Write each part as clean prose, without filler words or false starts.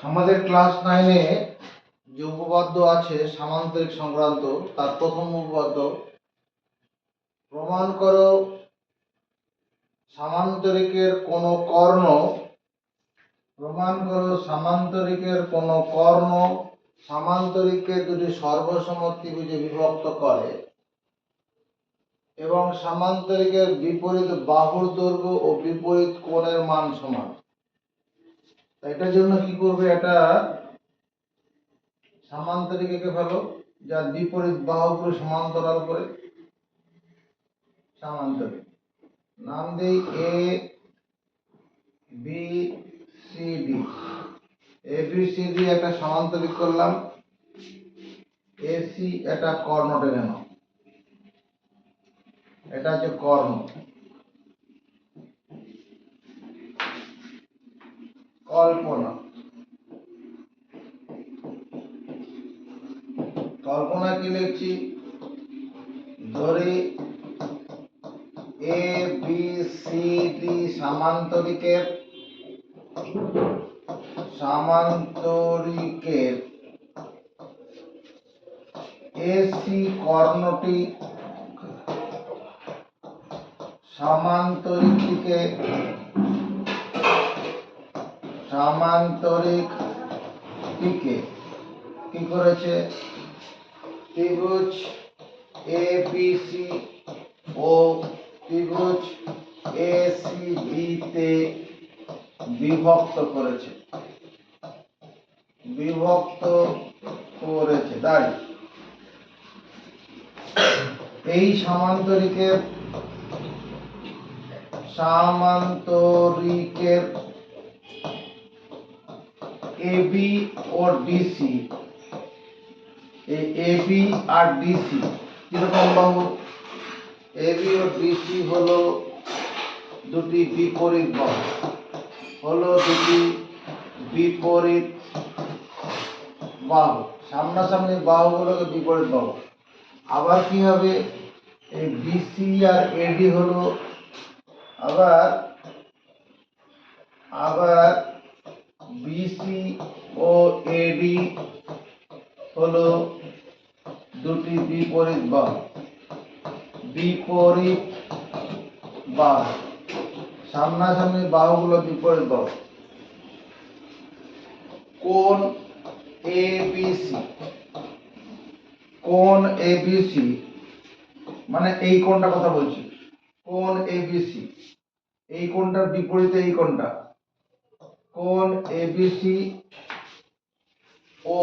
আমাদের ক্লাস 9 এ যে উপপাদ্য আছে সামান্তরিক সংক্রান্ত তার প্রথম উপপাদ্য, প্রমাণ করো সামান্তরিকের কোন কর্ণ সামান্তরিককে দুটি সর্বসম ত্রিভুজে বিভক্ত করে এবং সামান্তরিকের বিপরীত বাহুর দৈর্ঘ্য ও বিপরীত কোণের মান সমান। এটার জন্য কি করবে, এটা সামান্তরিক এঁকে ফেলো যার বিপরীত বাহুগুলো সমান্তরাল করে। সামান্তরিক নাম দেই A B C D. A B C D একটা সমান্তরিক করলাম। এসি এটা কর্ণ টেনে নাও, এটা হচ্ছে কর্ণ। কল্পনা কি লিখছি, ধরি A B C D সামান্তরিকের AC কর্ণটি সামান্তরিকটিকে কি করেছে, ত্রিভুজ এ বি সি ও ত্রিভুজ এ সি ডি তে বিভক্ত করেছে। তাই এই সামান্তরিকের এবি ও ডিসি, এই এবি আর ডিসি কিরকম বাহু? এবি ও ডিসি হলো দুটি বিপরীত বাহু, সামনাসামনি বাহুগুলোকে বিপরীত বাহু। আবার কি হবে, এই বিসি আর এডি হলো আবার বিসি ও এডি হলো দুটি বিপরীত বাহু, সামনাসামনি বাহুগুলো বিপরীত বাহু। কোণ এবিসি মানে এই কোণটার কথা বলছি, কোণ এবিসি, এই কোণটার বিপরীতে এই কোণটা। কোণ এবিসি ও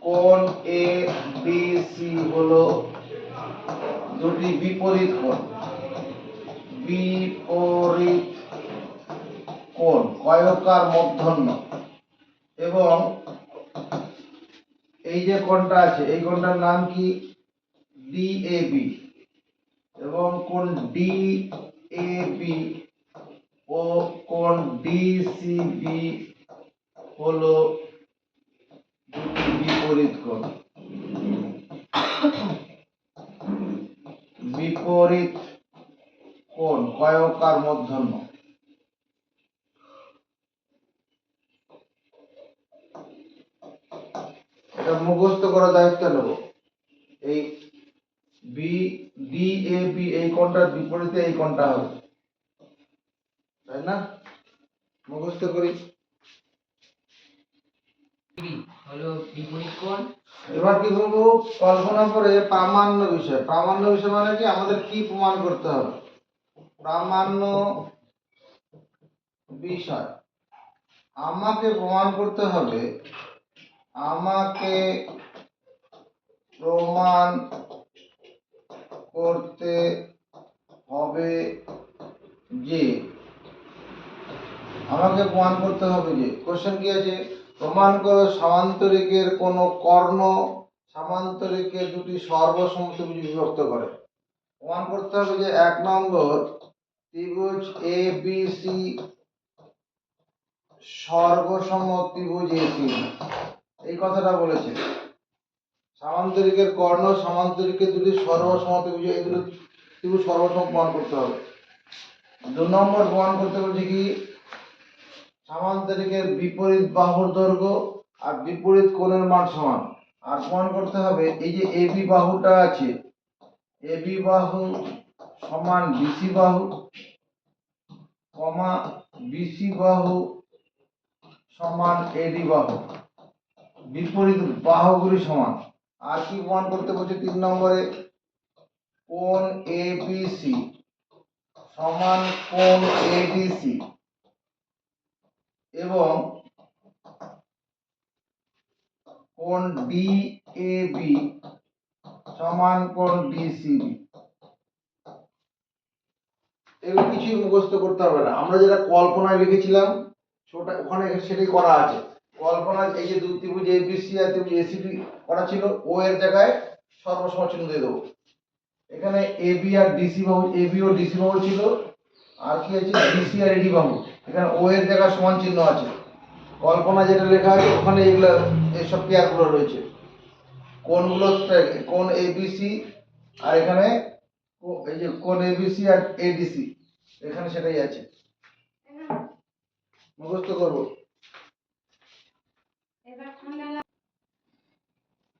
কোণ এডিসি হলো দুটি বিপরীত কোণ কয়কার মূর্ধন্য, এবং এই যে কোণটা আছে এই কোণটার নাম কি, ডিএবি, এবং কোণ ডিএবি ও কোণ ডিসিবি হলো দুটি বিপরীত কোণ কয়কার মূর্ধন্য। এটা মুখস্থ করার দায়িত্ব নেব। এই ডিএবি এই কোণটার বিপরীতে এই কোণটা হবে, তাই না? মুখস্থ করি। এবার কি করবো, কল্পনা করে প্রামাণ্য বিষয় মানে কি, আমাদের কি প্রমাণ করতে হবে? প্রামাণ্য বিষয় আমাকে প্রমাণ করতে হবে যে কোশ্চেন কি আছে, প্রমাণ করো সামান্তরিকের কোন কর্ণ সামান্তরিকে দুটি সর্বসম ত্রিভুজ বিভক্ত করে। প্রমাণ করতে হবে যে 1 নম্বর ত্রিভুজ এ বি সি সর্বসম ত্রিভুজ এসি, এই কথাটা বলেছে। সামান্তরিকের কর্ণ সামান্তরিকের দুটি সর্বসম ত্রিভুজ, এই দুটো ত্রিভুজ সর্বসম প্রমাণ করতে হবে। 2 নম্বর প্রমাণ করতে বলছে কি, সামান্তরিকের বিপরীত বাহুর দৈর্ঘ্য আর বিপরীত কোণের মান সমান। আর প্রমাণ করতে হবে এই যে এবি বাহুটা আছে, এবি বাহু সমান বিসি বাহু, কমা বিসি বাহু সমান এডি বাহু, বিপরীত বাহুগুলি সমান। আর কি প্রমাণ করতে বলছে 3 নম্বরে, কোণ এবিসি সমান কোণ এডিসি এবং কোণ ডিএবি সমান কোণ ডিসিবি। এগুলো কিছুই মুখস্থ করতে হবে না, আমরা যেটা কল্পনায় লিখেছিলাম ছোট ওখানে সেটাই করা আছে। কল্পনায় এই যে দুই ত্রিভুজ এবিসি আর ত্রিভুজ এসিবি করা ছিল, ও এর জায়গায় সর্বসম চিহ্ন দিয়ে দেবো। এখানে এবি আর ডিসি বাহু, এবি ও ডিসি বাহু ছিল, আর কি আছে ডিসি আর এডি বাহু, এখানে ও এর জায়গায় সমান চিহ্ন আছে। কল্পনা যেটা লেখা আছে ওখানে এগুলো এইসব পেয়ারগুলো রয়েছে, কোণগুলো কোণ এবিসি আর এখানে এই যে কোণ এবিসি আর এডিসি, এখানে সেটাই আছে, মুখস্থ করবো।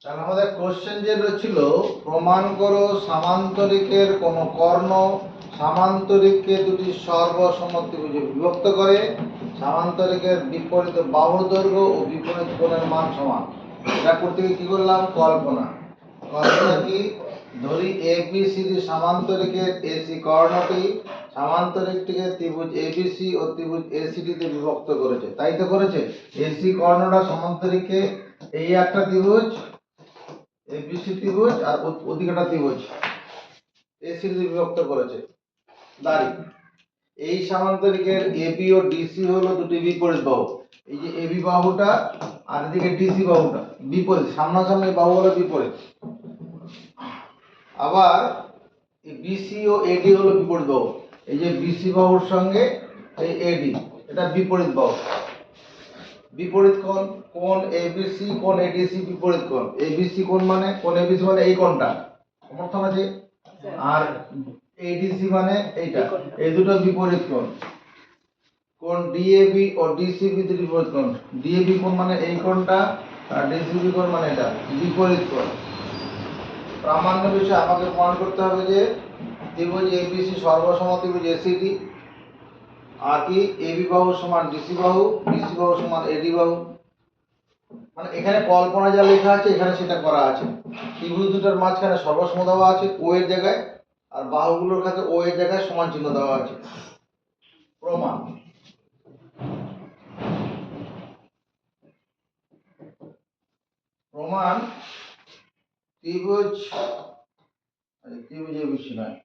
তাহলে আমাদের কোশ্চেন যে ছিল, প্রমাণ করো সামান্তরিকের কোন কর্ণ সামান্তরিককে দুটি সর্বসমত্রিভুজে বিভক্ত করে, সামান্তরিকের বিপরীত বাহুর দৈর্ঘ্য ও বিপরীত কোণের মান সমান। এটা করতে গিয়ে কি করলাম, কল্পনা। কল্পনা কি, ধরি এবিসিডি সামান্তরিকের এসি কর্ণটি সামান্তরিকটিকে ত্রিভুজ এবিসি ও ত্রিভুজ এসিডি তে বিভক্ত করেছে। তাই তো করেছে, এসি কর্ণটা সামান্তরিকে এই একটা ত্রিভুজ এবিসি ত্রিভুজ আর ওদিকেটা ত্রিভুজ এসিডি তে বিভক্ত করেছে। দাঁড়ি এই সামান্তরিকের এবি ও ডিসি হলো দুটি বিপরীত বাহু। এই যে এবি বাহুটা আর এদিকে ডিসি বাহুটা বিপরীত, সামনাসামনি বাহু হলো বিপরীত। আবার বিসি ও এডি হলো বিপরীত বাহু। এই যে বিসি বাহুর সঙ্গে এই এডি, এটা বিপরীত বাহু। বিপরীত কোণ, কোণ এবিসি কোণ এডিসি বিপরীত কোণ। এবিসি কোণ মানে কোণ এবিসি মানে এই কোণটা সমর্থন আছে, আর এডিসি মানে এইটা, এই দুটো বিপরীত কোণ। কোণ ডিএবি ও ডিসিবি দুটো বিপরীত কোণ। ডিএবি কোণ মানে এই কোণটা আর ডিসিবি কোণ মানে এটা, বিপরীত কোণ। প্রামাণ্য বিষয়ে আমাকে প্রমাণ করতে হবে যে ত্রিভুজ এবিসি সর্বসম ত্রিভুজ এসিডি, আর কি এবি বাহু সমান ডিসি বাহু, ডিসি বাহু সমান এডি বাহু। মানে এখানে কল্পনা যা লেখা আছে এখানে সেটা করা আছে। ত্রিভুজ দুটার মাঝখানে সর্বসম দেওয়া আছে ও এর জায়গায়, আর বাহুগুলোর কাছে ও এর জায়গায় সমান চিহ্ন দেওয়া আছে। প্রমাণ, প্রমাণ ত্রিভুজ ত্রিভুজ এবিসি নয়,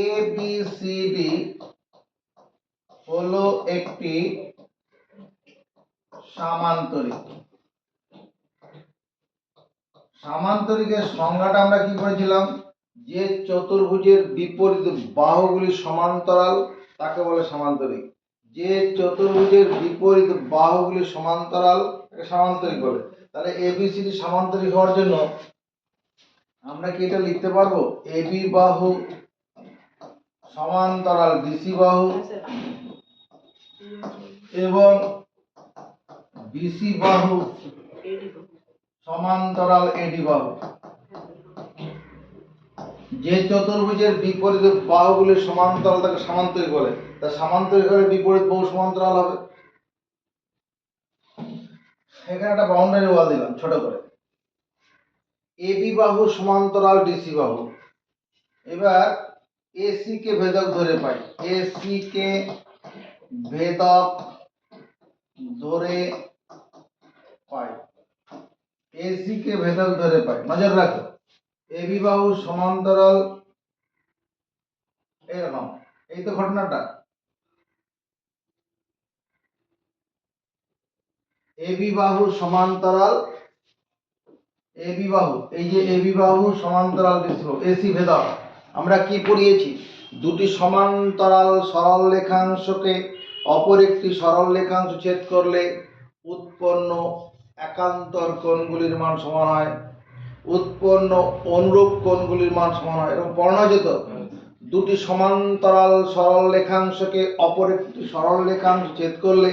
এবিসিডি হলো একটি সামান্তরিক। সামান্তরিকের সংজ্ঞাটা আমরা কি করেছিলাম, যে চতুর্ভুজের বিপরীত বাহুগুলি সমান্তরাল তাকে বলে সামান্তরিক। যে চতুর্ভুজের বিপরীত বাহুগুলি সমান্তরাল তাকে সামান্তরিক বলে। তাহলে এবিসিডি সামান্তরিক হওয়ার জন্য আমরা কি এটা লিখতে পারবো, এবি বাহু সমান্তরাল বিসি বাহু এবং বিসি বাহু সমান্তরাল এডি বাহু। যে চতুর্ভুজের বিপরীত বাহুগুলি সমান্তরাল তাকে সামান্তরিক বলে। তা সামান্তরিক হলে বিপরীত বাহু সমান্তরাল হবে। এখানে একটা বাউন্ডারি ওয়াল দিলাম ছোট করে, এবি বাহু সমান্তরাল ডিসি বাহু। এবার এসি কে ভেদক ধরে পাই, এসি কে ভেদক ধরে পাই, এসি কে ভেদক ধরে পাই। নজর রাখো, এবি বাহু সমান্তরাল এরকম, এই তো ঘটনাটা। এবি বাহু সমান্তরাল, এবি বাহু, এই যে এবি বাহু সমান্তরাল ডিসি বাহু, এসি ভেদক। আমরা কি পড়িয়েছি, দুটি সমান্তরাল সরল রেখাংশকে অপর একটি সরল রেখাংশ ছেদ করলে উৎপন্ন একান্তর কোণগুলির মান সমান হয়, উৎপন্ন অনুরূপ কোণগুলির মান সমান হয়। এরকম পড়ানো যেত। দুটি সমান্তরাল সরল রেখাংশকে অপর একটি সরল রেখাংশ ছেদ করলে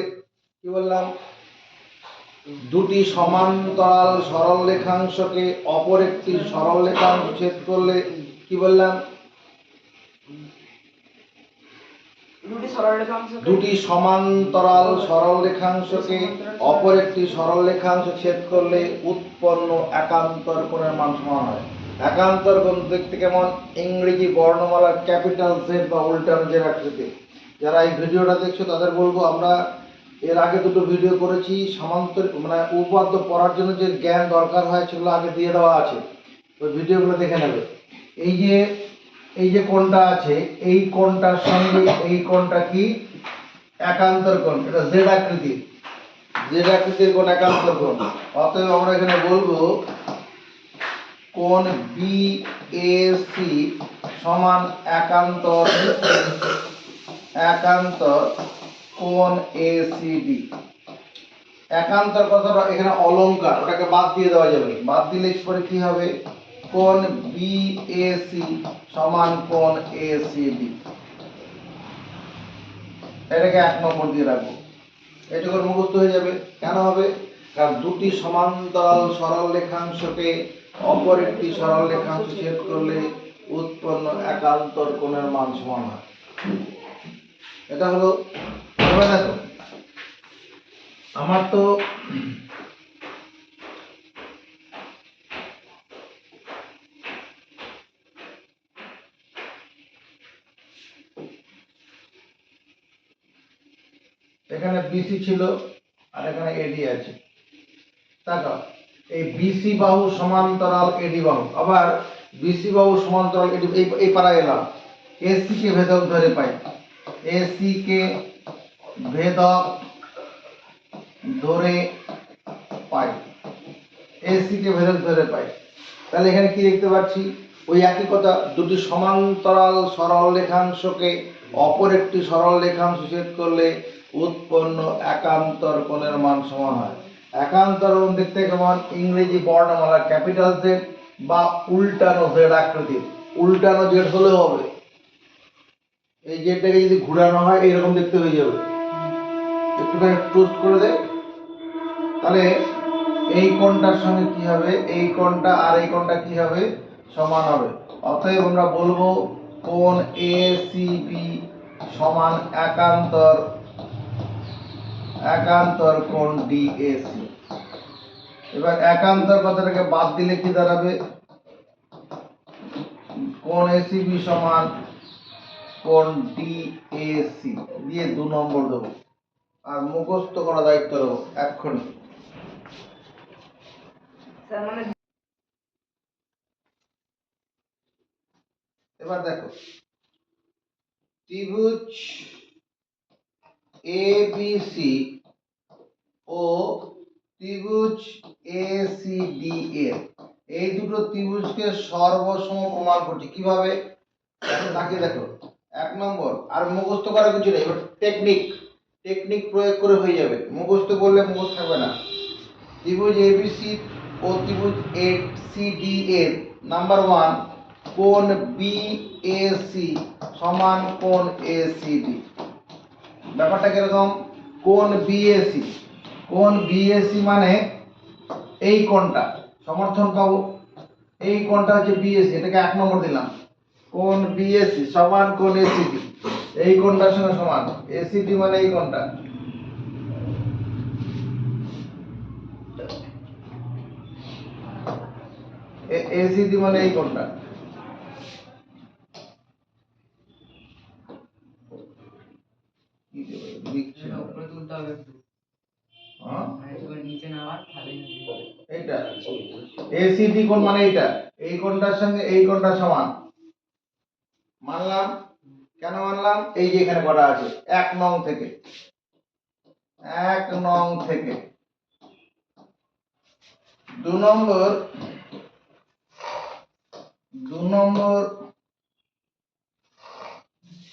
কি বললাম, দুটি সমান্তরাল সরল রেখাংশকে অপর একটি সরল রেখাংশ ছেদ করলে কি বললাম, দুটি সমান্তরাল সরল রেখাংশকে অপর একটি সরল রেখাংশ ছেদ করলে উৎপন্ন একান্তর কোণের মান সমান হয়। একান্তর কোণ দেখতে কেমন, ইংরেজি বর্ণমালার ক্যাপিটাল জেড বা উল্টানো জেড আকৃতি। যারা এই ভিডিওটা দেখছো তাদের বলবো, আমরা এর আগে দুটো ভিডিও করেছি, সমান্তর মানে উপপাদ্য পড়ার জন্য যে জ্ঞান দরকার হয় সেগুলো আগে দিয়ে দেওয়া আছে, ওই ভিডিওগুলো দেখে নেবে। এই যে কোণটা আছে, এই কোণটার সঙ্গে এই কোণটা কি একান্তর কোণ, এটা জেড আকৃতি, জেড আকৃতির কোণ একান্তর কোণ। অতএব আমরা এখানে বলবো কোণ বিএসি সমান একান্তর কোণ এসিডি। একান্তর কথাটা এখানে অলংকার, ওটাকে বাদ দিয়ে দেওয়া যাবে, বাদ দিলে পরে কি হবে, কোণ বিএসি সমান কোণ এসিডি। এটাকে 1 নম্বর দিয়ে রাখবো, এটুকু মুখস্থ হয়ে যাবে। কেন হবে, কারণ দুটি সমান্তরাল সরল রেখাংশকে অপর একটি সরল রেখাংশ ছেদ করলে উৎপন্ন একান্তর কোণের মান সমান হয়। এটা হলো, এবার দেখো আমার তো এখানে বিসি ছিল আর এখানে এডি আছে। দেখো এই বিসি বাহু সমান্তরাল এডি বাহু, আবার বিসি বাহু সমান্তরাল এডি, এই পারা এলাম, এসি কে ভেদক ধরে পাই, এসি কে ভেদক ধরে পাই, এসি কে ভেদক ধরে পাই। তাহলে এখানে কি দেখতে পাচ্ছি, ওই একই কথা, দুটি সমান্তরাল সরল রেখাংশকে অপর একটি সরল রেখাংশ ছেদ করলে উৎপন্ন একান্তর কোণের মান সমান হয়। একান্তর কোণ দেখতে কেমন, ইংরেজি বর্ণমালা ক্যাপিটাল জেড বা উল্টানো জেড আকৃতির, উল্টানো জেড হলেও হবে। এই জেডটাকে যদি ঘুরানো হয় এইরকম দেখতে হয়ে যাবে, একটুখানি টুস্ট করে দেয়, তাহলে এই কোণটার সঙ্গে কি হবে, এই কোণটা আর এই কোণটা কি হবে, সমান হবে। অতএব আমরা বলবো কোণ এসিবি সমান একান্তর কোণ ডিএসি। এবার একান্তর কথাটাকে বাদ দিলে কি দাঁড়াবে, কোণ এসিবি সমান কোণ ডিএসি দিয়ে 2 নম্বর দেবো, আর মুখস্থ করা দায়িত্ব দেবো এক্ষুনি। এবার দেখো ত্রিভুজ এবিসি ও ত্রিভুজ এসিডি এর এই দুটো ত্রিভুজকে সর্বসম প্রমাণ করছি কিভাবে, তাকে দেখো 1 নম্বর, আর মুখস্থ করার কিছু নেই, এবার টেকনিক প্রয়োগ করে হয়ে যাবে, মুখস্থ করলে মুখস্থ থাকবে না। ত্রিভুজ এবিসি ও ত্রিভুজ এসিডি এর নাম্বার 1 কোণ বিএসি সমান কোণ এসিডি। ব্যাপারটা কিরকম, কোণ বিএসি মানে এই কোণটা সমর্থন পাবো, এই কোণটা হচ্ছে বিএসি, এটাকে 1 নম্বর দিলাম, কোণ বিএসি সমান কোণ এসিডি, এই কোণটার সঙ্গে সমান, এসিডি মানে এই কোণটা, এসিডি মানে এই কোণটা। এইটা এসিডি কোণ মানে এইটা, এই কোণটার সঙ্গে এই কোণটা সমান মানলাম। কেন মানলাম, এই যে এখানে করা আছে 1 নং থেকে 2 নম্বর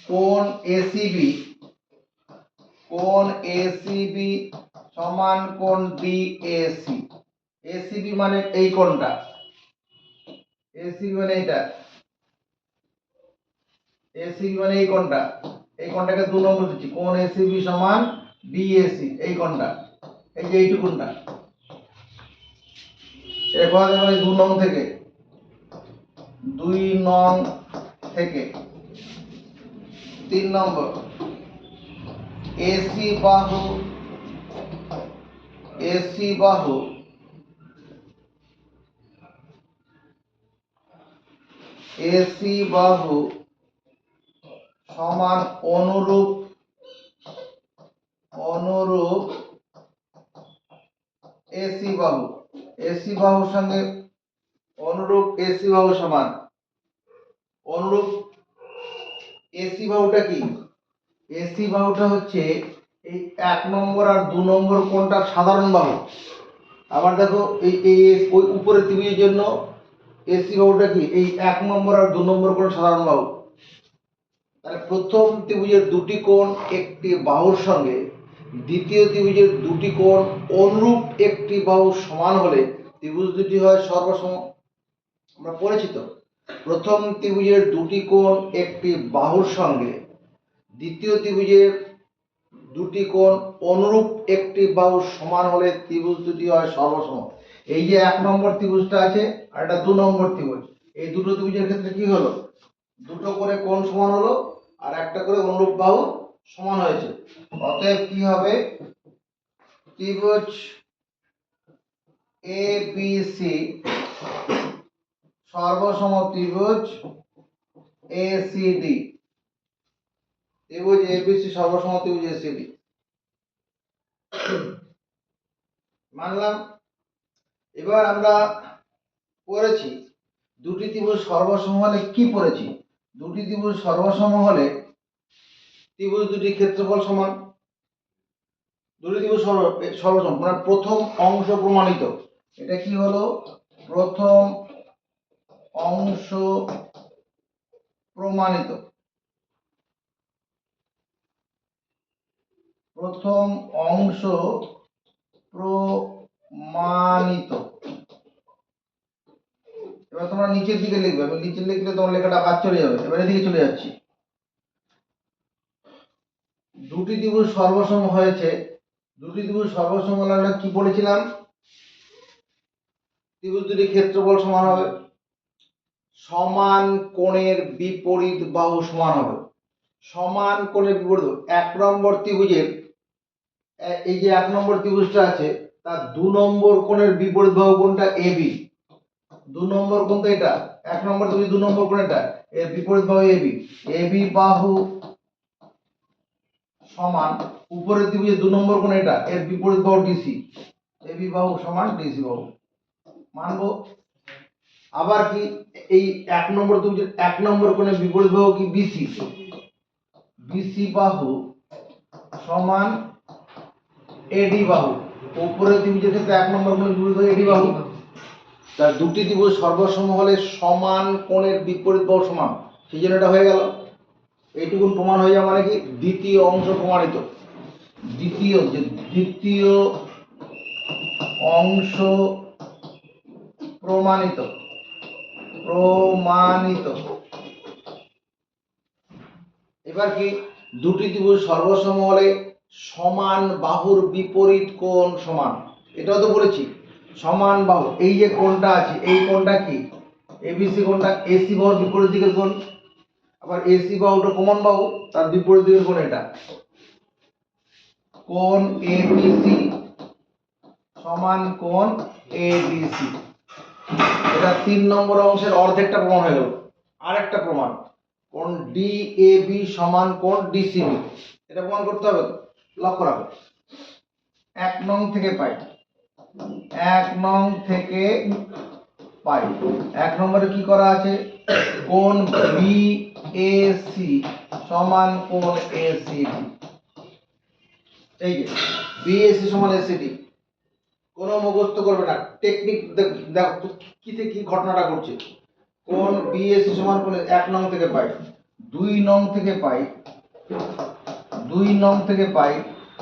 কোণ এসিবি সমান কোণ ডিএসি। এসিবি মানে এই কোণটা, এসিবি মানে এটা, এসিবি মানে এই কোণটাকে 2 নম্বর দিচ্ছি, কোণ এসিবি সমান বিএসি, এই কোণটা, এই যে এইটুকুনটা, এটা কোথা থেকে, 2 নং থেকে, 2 নং থেকে 3 নম্বর এসি বাহু, এসি বাহু এসি বাহু সমান অনুরূপ, অনুরূপ এসি বাহু, এসি বাহুর সঙ্গে অনুরূপ এসি বাহু সমান অনুরূপ এসি বাহুটা কি, এসি বাহুটা হচ্ছে এই 1 নম্বর আর 2 নম্বর কোণটা সাধারণ বাহু। আবার দেখো এই এই ওই উপরে ত্রিভুজের জন্য এসি বাহুটা কি, এই 1 নম্বর আর 2 নম্বর কোণ সাধারণ বাহু। তাহলে প্রথম ত্রিভুজের দুটি কোণ একটি বাহুর সঙ্গে দ্বিতীয় ত্রিভুজের দুটি কোণ অনুরূপ একটি বাহু সমান হলে ত্রিভুজ দুটি হয় সর্বসম। আমরা পড়েছি তো, প্রথম ত্রিভুজের দুটি কোণ একটি বাহুর সঙ্গে দ্বিতীয় ত্রিভুজের দুটি কোণ অনুরূপ একটি বাহু সমান হলে ত্রিভুজ দুটি হয় সর্বসম। এই যে 1 নম্বর ত্রিভুজটা আছে আর এটা 2 নম্বর ত্রিভুজ, এই দুটো ত্রিভুজের ক্ষেত্রে কি হলো, দুটো করে কোণ সমান হলো আর একটা করে অনুরূপ বাহু সমান হয়েছে। অতএব কি হবে, ত্রিভুজ এ বি সি সর্বসম ত্রিভুজ এসিডি, ত্রিভুজ এবিসি সর্বসম ত্রিভুজ এসিডি মানলাম। এবার আমরা পড়েছি দুটি ত্রিভুজ সর্বসম হলে কি পড়েছি, দুটি ত্রিভুজ সর্বসম হলে ত্রিভুজ দুটি ক্ষেত্রফল সমান, দুটি ত্রিভুজ সর্বসম মানে প্রথম অংশ প্রমাণিত। এটা কি হলো, প্রথম অংশ প্রমাণিত, প্রথম অংশ প্রমাণিত। এবার তোমরা নিচের দিকে লিখবে, আমি নিচে লিখলে তোমার লেখাটা বাদ চলে যাবে। এবার এদিকে চলে যাচ্ছি, দুটি ত্রিভুজ সর্বসম হয়েছে, দুটি ত্রিভুজ সর্বসম হলে আমরা কি বলেছিলাম, ত্রিভুজ দুটি ক্ষেত্রফল সমান হবে, সমান কোণের বিপরীত বাহু সমান হবে। সমান কোণের বিপরীত, 1 নম্বর ত্রিভুজের এই যে 1 নম্বর ত্রিভুজটা আছে তার 2 নম্বর কোণের বিপরীত বাহু কোনটা, এবি। 2 নম্বর কোণ তো এটা, 1 নম্বর ত্রিভুজ 2 নম্বর কোণ এটা, এর বিপরীত বাহু এবি, এবি বাহু সমান উপরের ত্রিভুজের 2 নম্বর কোণ এটা, এর বিপরীত বাহু ডিসি, এবি বাহু সমান ডিসি বাহু মানবো। আবার কি এই 1 নম্বর ত্রিভুজের 1 নম্বর কোণের বিপরীত বাহু কি বিসি, বিসি বাহু সমান এডি বাহু, উপরের ত্রিভুজের ক্ষেত্রে 1 নম্বর কোণের বিপরীত বাহু এডি বাহু। তার দুটি ত্রিভুজ সর্বসম হলে সমান কোণের বিপরীত বাহু সমান, সেই জন্য এটা হয়ে গেল। এইটুকুন প্রমাণ হয়ে যাওয়া মানে কি দ্বিতীয় অংশ প্রমাণিত, দ্বিতীয় অংশ প্রমাণিত, প্রমাণিত। এবার কি দুটি ত্রিভুজ সর্বসম হলে সমান বাহুর বিপরীত কোণ সমান, এটাও তো বলেছি সমান বাহু, এই যে কোণটা আছে এই কোণটা কি এবিসি কোণটা এসি বাহুর বিপরীত দিকের কোণ, আবার এসি বাহুটা কমন বাহু তার বিপরীত দিকের কোণ এটা, কোণ এবিসি সমান কোণ এডিসি। এটা 3 নম্বর অংশের অর্ধেকটা প্রমাণ হয়ে গেল। আরেকটা প্রমাণ, কোণ ডিএবি সমান কোণ ডিসিবি, এটা প্রমাণ করতে হবে তো, লক্ষ্য রাখো 1 নং থেকে পাই, 1 নং থেকে পাই। 1 নম্বরে কি করা আছে, কোণ বিএসি সমান কোণ এসিডি, এই যে বিএসি সমান এসিডি, কোনো মুখস্থ করবে না, টেকনিক দেখো কি থেকে কি ঘটনাটা ঘটছে। কোণ বিএসি সমান কোণ 1 নং থেকে পাই, 2 নং থেকে পাই, 2 নং থেকে পাই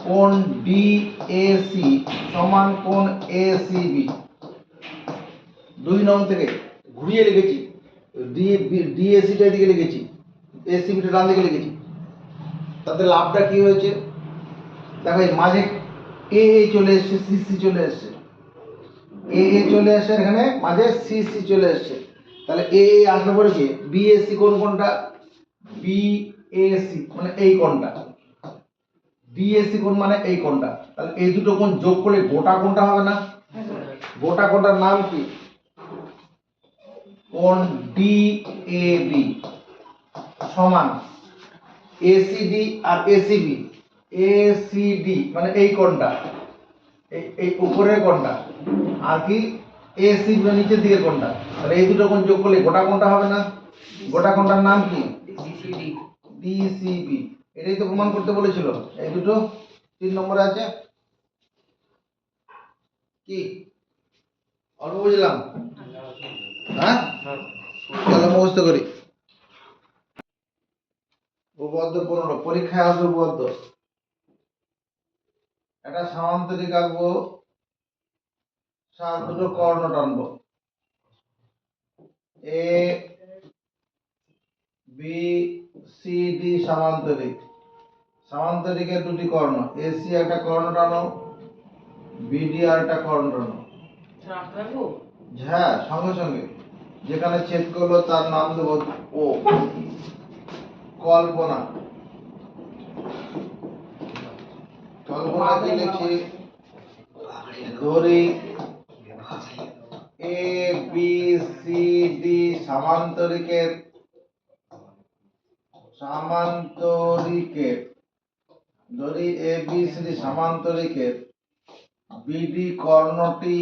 কোণ ডিএসি সমান কোণ এসিবি, 2 নং থেকে ঘুরিয়ে লিখেছি, ডিএসিটা এদিকে লিখেছি, এসিবিটা ডান দিকে লিখেছি, তাতে লাভটা কি হয়েছে দেখো, এই মাঝে এ চলে এসছে, সিসি চলে এসছে, এ চলে এসছে, এখানে মাঝে সিসি চলে এসছে, তাহলে এ আসলে পরে কি বিএসসি কোনটা, বিএসসি মানে এই কোণটা, বিএসসি কোণ মানে এই কোণটা, তাহলে এই দুটো কোণ যোগ করে গোটা কোণটা হবে না? গোটা কোণটার নাম কি? কোণ ডিএবি সমান এসিডি আর এসিবি, এসিডি মানে এই কোণটা, এই উপরের কোণটা, আর কি এসিবি মানে নিচের দিকের কোণটা, তাহলে এই দুটো কোণ যোগ করলে গোটা কোণটা হবে না? গোটা কোণটার নাম কি? ডিসিবি। এটাই তো প্রমাণ করতে বলেছিল। এই দুটো 3 নম্বরে আছে। কি অল্প বুঝলাম? হ্যাঁ, চলো মুখস্থ করি। উপপাদ্য 15 পরীক্ষায় আসবে উপপাদ্য। একটা সামান্তরিক আঁকবো, দুটো কর্ণ টানবো, এ বি সি ডি সামান্তরিক, সামান্তরিকের দুটি কর্ণ, এসি একটা কর্ণ টানো, বিডি আর একটা কর্ণ টানো। হ্যাঁ, সঙ্গে সঙ্গে যেখানে ছেদ করলো তার নাম দেবো ও। কল্পনা, কল্পনা কি লিখছি? ধরি এ বি সি ডি সামান্তরিকের ধরি A B C D সামান্তরিকের BD কর্ণটি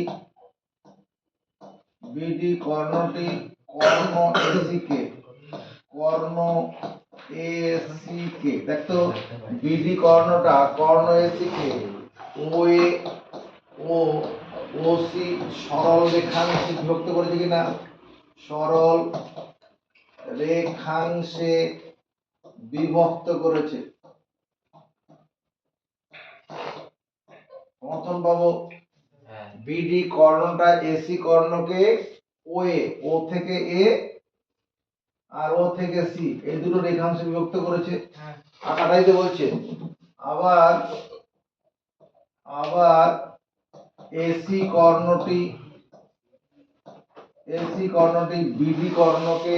Karna AC কে দেখতো, বিডি কর্ণটা কর্ণ এসি কে ও এ ও ওসি সরল রেখাংশে বিভক্ত করেছে কিনা? সরল রেখাংশে বিভক্ত করেছে। সমর্থন পাবো। বিডি কর্ণটা এসি কর্ণকে ও থেকে এ আর ও থেকে সি এই দুটো রেখাংশে বিভক্ত করেছে। আঁকাটাই তো বলছে। আবার এসি কর্ণটি বিডি কর্ণকে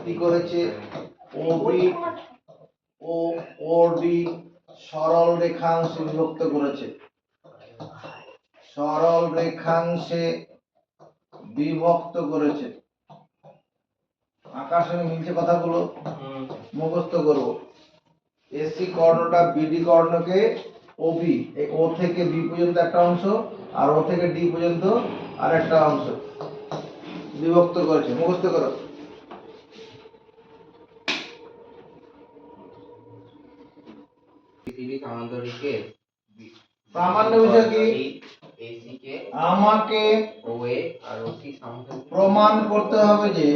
কি করেছে? ওডি সরল রেখাংশে বিভক্ত করেছে। সরল রেখাংশে বিভক্ত করেছে। আকার সঙ্গে মিলছে কথাগুলো, মুখস্থ করব। এসি কর্ণটা বিডি কর্ণকে ওবি, এই ও থেকে বি পর্যন্ত একটা অংশ আর ও থেকে ডি পর্যন্ত আর একটা অংশ বিভক্ত করেছে। মুখস্থ করো। প্রামাণ্য বিষয় কি? আমাকে প্রমাণ করতে হবে যে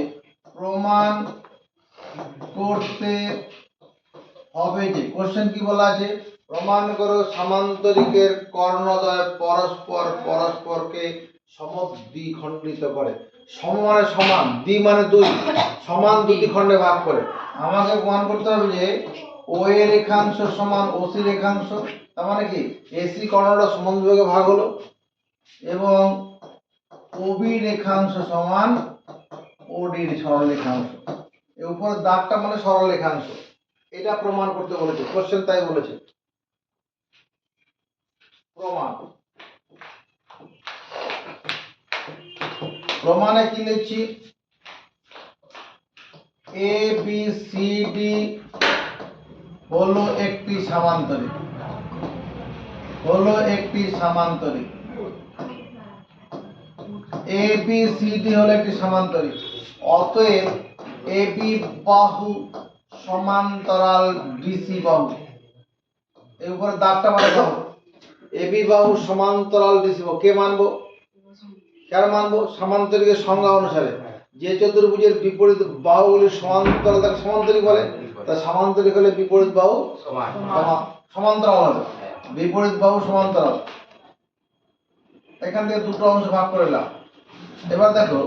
কোশ্চেন কি বলা আছে? প্রমাণ করো সামান্তরিকের কর্ণদ্বয় পরস্পরকে সমদ্বিখণ্ডিত করে। সম মানে সমান, দ্বি মানে দুই, সমান দুটি খণ্ডে ভাগ করে। আমাকে প্রমাণ করতে হবে যে ও এ রেখাংশ সমান ওসি রেখাংশ, তার মানে কি এসি কর্ণটা সমান বিভাগে ভাগ হলো, এবং ওবি রেখাংশ সমান ওডি সরল রেখাংশ। এর উপরে দাগটা মানে সরল রেখাংশ। এটা প্রমাণ করতে বলেছে কোশ্চেন, তাই বলেছে। প্রমাণে কি লিখছি? এ বি সি ডি হলো একটি সামান্তরিক, এ বি সি ডি হলো একটি সামান্তরিক। অতএব এ বি বাহু সমান্তরাল ডিসি বাহু। এর উপরে দাগটা মানে দাও। এ বি বাহু সমান্তরাল ডিসি বাহু কে মানবো? কার মানবো? সামান্তরিকের সংজ্ঞা অনুসারে যে চতুর্ভুজের বিপরীত বাহুগুলি সমান্তরাল তাকে সামান্তরিক বলে। তা সামান্তরিক হলে বিপরীত বাহু সমান্তরাল হবে, বিপরীত বাহু সমান্তরাল। এখান থেকে দুটো অংশ ভাগ করে নাও, এবার দেখো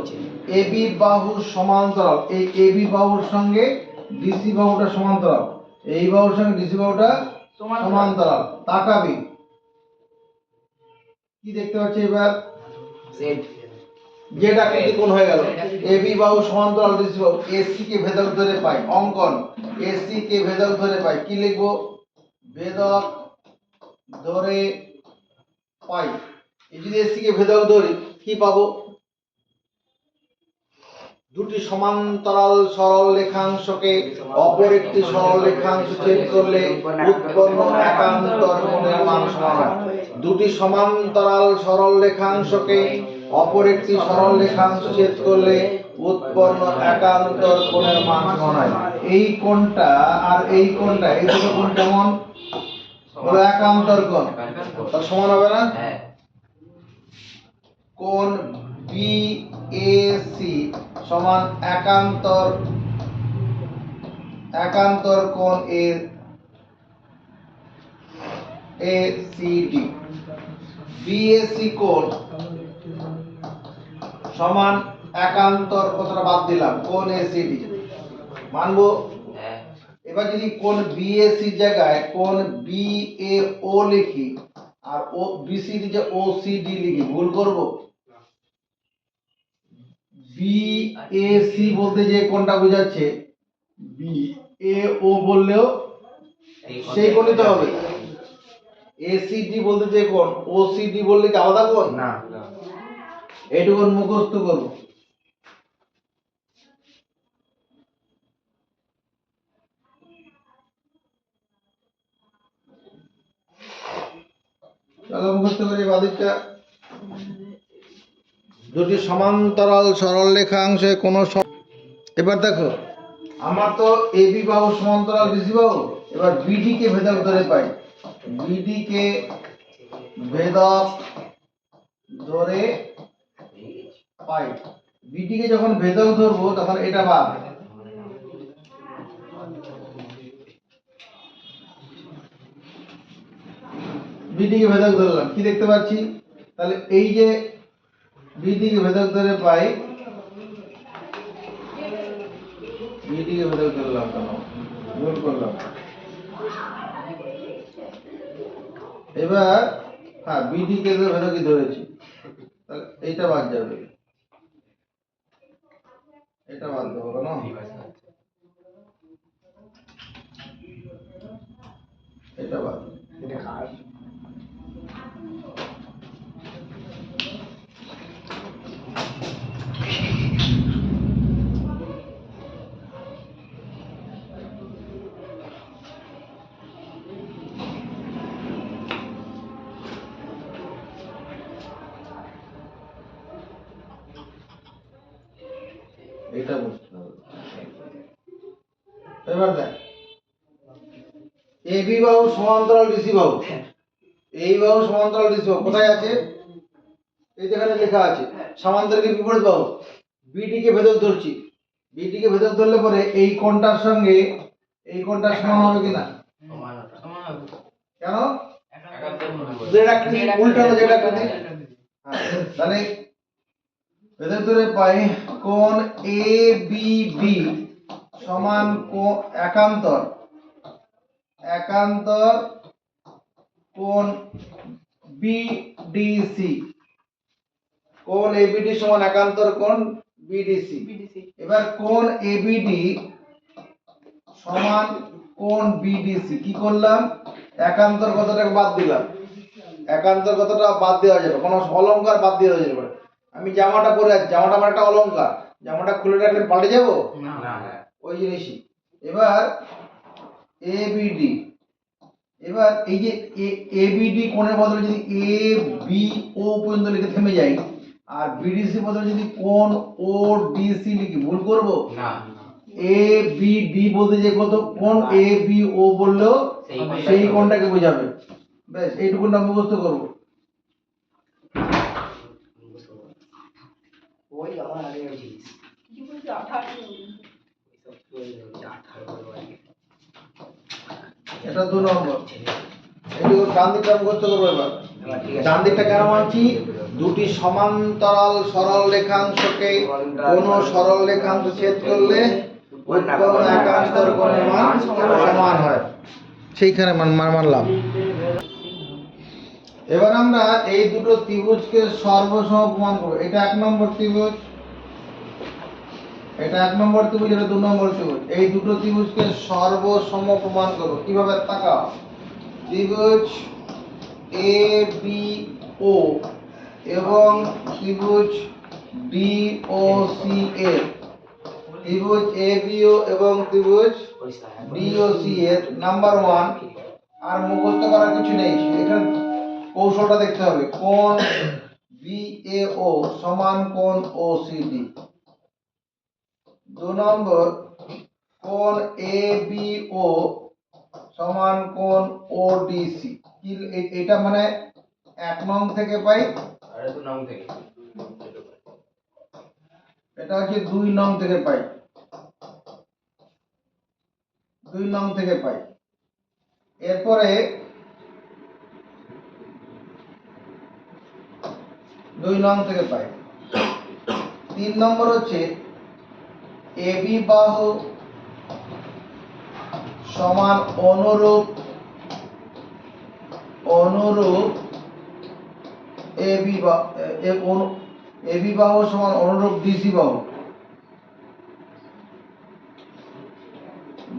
এবি বাহু সমান্তরাল, এই এবি বাহুর সঙ্গে ডিসি বাহুটা সমান্তরাল, এই বাহুর সঙ্গে ডিসি বাহুটা সমান্তরাল। তাকাবি কি দেখতে পাচ্ছি এবার? জেড আকৃতি কোণ হয়ে গেল। এবি বাহু সমান্তরাল ডিসি বাহু, এসি কে ভেদক ধরে পাই, অঙ্কন এসি কে ভেদক ধরে পাই, কি লিখবো? ভেদক ধরে পাই। এই যদি এসি কে ভেদক ধরি কি পাবো? দুটি সমান্তরাল সরল রেখাংশকে অপর একটি সরল রেখাংশ ছেদ করলে উৎপন্ন একান্তর কোণের মান সমান হয়। দুটি সমান্তরাল সরল রেখাংশকে অপর একটি সরল রেখাংশ ছেদ করলে উৎপন্ন একান্তর কোণের মান সমান হয়। এই কোণটা আর এই কোণটা, এই দুটো কোণ কেমন? হলো একান্তর কোণ, তাহলে সমান হবে না? কোণ বিএসি সমান একান্তর কোণ এসিডি। বিএসি কোণ সমান একান্তর, কতটা বাদ দিলাম, কোণ এসিডি মানবো। এবার যদি কোণ বিএসি জায়গায় কোণ বিএও লিখি আর ও বিসিডি যে ওসিডি লিখি, ভুল করব? বিএসি বলতে যে কোণটা বোঝাচ্ছে, বিএও বললেও সেই কোণই তো হবে। এসিডি বলতে যে কোণ, ওসিডি বললে কি আলাদা কোণ? না। এইটুকু মুখস্থ করব। চলো মুখস্থ করি বাদিকটা। দুটি সমান্তরাল সরল রেখাংশে কোন, এবার দেখো আমার তো এবি বাহু সমান্তরাল ডিসি বাহু, এবার বিডি কে ভেদক ধরে পাই, বিডি কে ভেদক ধরে পাই। বিডি কে যখন ভেদক ধরবো তখন এটা বাদ, বিডি কে ভেদক ধরলাম, কি দেখতে পাচ্ছি? তাহলে এই যে বিডি কে ভেদক ধরে পাই, বিডি কে ভেদক ধরলাম, কেন ভুল করলাম? এবার হ্যাঁ, বিডি কে ভেদকই ধরেছি, তাহলে এইটা বাদ যাবে, এটা বাদ দেবো কেন? এটা বাদ, এটা খাস। এটা বুঝতে হবে। এবার দেখ এবি বাহু সমান্তরাল ডিসি বাহু, এই বাহু সমান্তরাল ডিসি বাহু কোথায় আছে? এই যেখানে লেখা আছে সমান্তরালের বিপরীত বাহু। বিডি কে ভেদক ধরছি, বিডি কে ভেদক ধরলে পরে এই কোণটার সঙ্গে এই কোণটা সমান হবে কিনা? সমান হবে। কেন? জেড আকৃতি উল্টানো, জেড আকৃতি। তাহলে ভেদক ধরে পাই কোণ এবিডি সমান একান্তর কোণ বিডিসি। কোণ এবিডি সমান একান্তর কোণ বিডিসি। এবার কোণ এবিডি সমান কোণ বিডিসি, কি করলাম? একান্তর কতটাকে বাদ দিলাম, একান্তর কতটা বাদ দেওয়া যাবে, কোনো অলংকার বাদ দেওয়া যাবে। আমি জামাটা পরে আছি, জামাটা আমার একটা অলংকার, জামাটা খুলে রাখলে পাল্টে যাবো না, ওই জিনিসই। এবার এবিডি, এবার এই যে এবিডি কোণের বদলে যদি এ বি ও পর্যন্ত লিখে থেমে যাই, আর বিডিসি বদলে যদি কোণ ও ডিসি লিখি, ভুল করব না? এ বি ডি বলতে যে কত কোণ এ বি ও বললেও সেই কোণটাকে বোঝাবে। বেশ, এইটুকু না মুখস্থ করব। ওই আমার আগে জিনিস কি বলছো 18 এটা 2 নম্বর। এইটুকু ডান দিকটা মুখস্থ করবো। এবার ডান দিকটা কেন মানছি? দুটি সমান্তরাল সরল রেখাংশকে কোন সরল রেখাংশ ছেদ করলে উৎপন্ন একান্তর কোণের মান সমান হয়, সেইখানে মানলাম। এবার আমরা এই দুটো ত্রিভুজকে সর্বসম প্রমাণ করব। এটা 1 নম্বর ত্রিভুজ, এটা 1 নম্বর ত্রিভুজ, এটা 2 নম্বর ত্রিভুজ। এই দুটো ত্রিভুজকে সর্বসম প্রমাণ করব কিভাবে? তাকাও, ত্রিভুজ এ বি ও এবং ত্রিভুজ ডি ও সি এর, ত্রিভুজ এ বি ও এবং ত্রিভুজ ডি ও সি এর নাম্বার 1, আর মুখস্থ করার কিছু নেই, এখানে কৌশলটা দেখতে হবে। কোণ বিএও সমান কোণ ওসিডি। 2 নম্বর, কোণ এবিও সমান কোণ ওডিসি। কি এটা মানে 1 নং থেকে পাই, আর 2 নং থেকে, এটা হচ্ছে 2 নং থেকে পাই, 2 নং থেকে পাই। এরপরে 2 নং থেকে পাই। 3 নম্বর হচ্ছে এবি বাহু সমান অনুরূপ এবি বাহু সমান অনুরূপ ডিসি বাহু,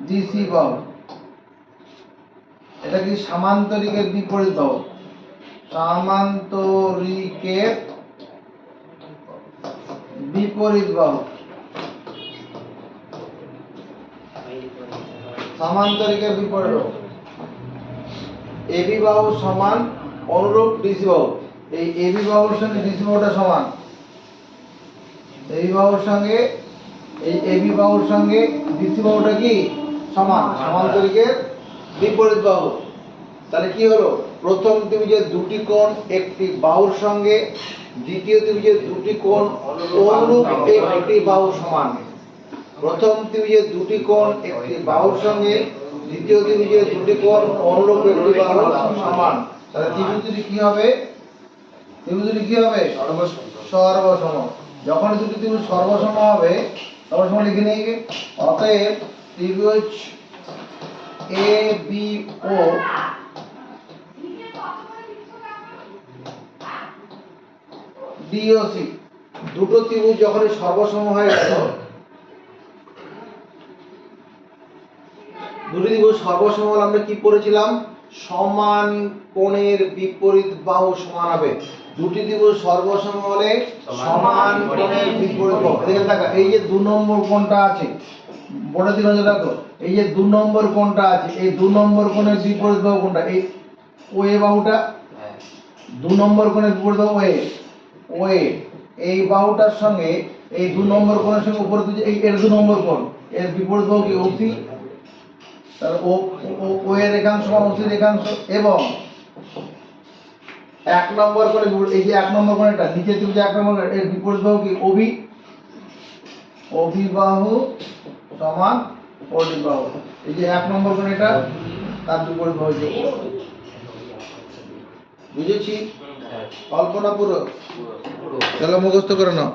ডিসি বাহু। এটা কি সামান্তরিকের বিপরীত বাহু, সামান্তরিকের বিপরীত বাহু, সামান্তরিকের বিপরীত বাহু। এবি বাহু সমান অনুরূপ ডিসি বাহু। এই এবি বাহুর সঙ্গে ডিসি বাহুটা সমান, এবি বাহুর সঙ্গে এই এবি বাহুর সঙ্গে ডিসি বাহুটা কি সমান, সামান্তরিকের বিপরীত বাহু। তাহলে কি হলো? প্রথম ত্রিভুজের দুটি কোণ একটি বাহুর সঙ্গে, দ্বিতীয় ত্রিভুজের দুটি কোণ অনুরূপ একটি বাহু সমান। প্রথম ত্রিভুজের দুটি কোণ একটি বাহুর সঙ্গে, দ্বিতীয় ত্রিভুজের দুটি কোণ অনুরূপ একটি বাহু সমান। তাহলে ত্রিভুজ দুটি কি হবে? ত্রিভুজ দুটি কি হবে? সর্বসম। যখন দুটি ত্রিভুজ সর্বসম হবে সর্বসম লিখে নিই। অতএব ত্রিভুজ এ বি ও ডিওসি দুটো ত্রিভুজ যখন সর্বসম হয়ে গেল, দুটি ত্রিভুজ সর্বসম হলে আমরা কি পড়েছিলাম? সমান কোণের বিপরীত বাহু সমান হবে। দুটি ত্রিভুজ সর্বসম হলে সমান কোণের বিপরীত বাহু। দেখে থাকা, এই যে 2 নম্বর কোণটা আছে, বড় দিকে নজর রাখো, এই যে 2 নম্বর কোণটা আছে, এই 2 নম্বর কোণের বিপরীত বাহু কোনটা? এই ওএ বাহুটা। 2 নম্বর কোণের বিপরীত বাহু ওএ, ওএ। এই বাহুটার সঙ্গে এই 2 নম্বর কোণের সঙ্গে উপরে এই এর 2 নম্বর কোণ, এর বিপরীত বাহু কি? ওসি। তাহলে ও এর রেখাংশ সমান ওসি রেখাংশ। এবং 1 নম্বর কোণের বিপরীত, এই যে 1 নম্বর কোণ, এটা নিচে ত্রিভুজ 1 নম্বর, এর বিপরীত বাহু কি? ওবি। ওবি বাহু সমান ওডি বাহু। এই যে 1 নম্বর কোণ, এটা তার বিপরীত বাহু হচ্ছে ও। বুঝেছি? কল্পনা পুরো। চলো মুখস্থ করে নাও।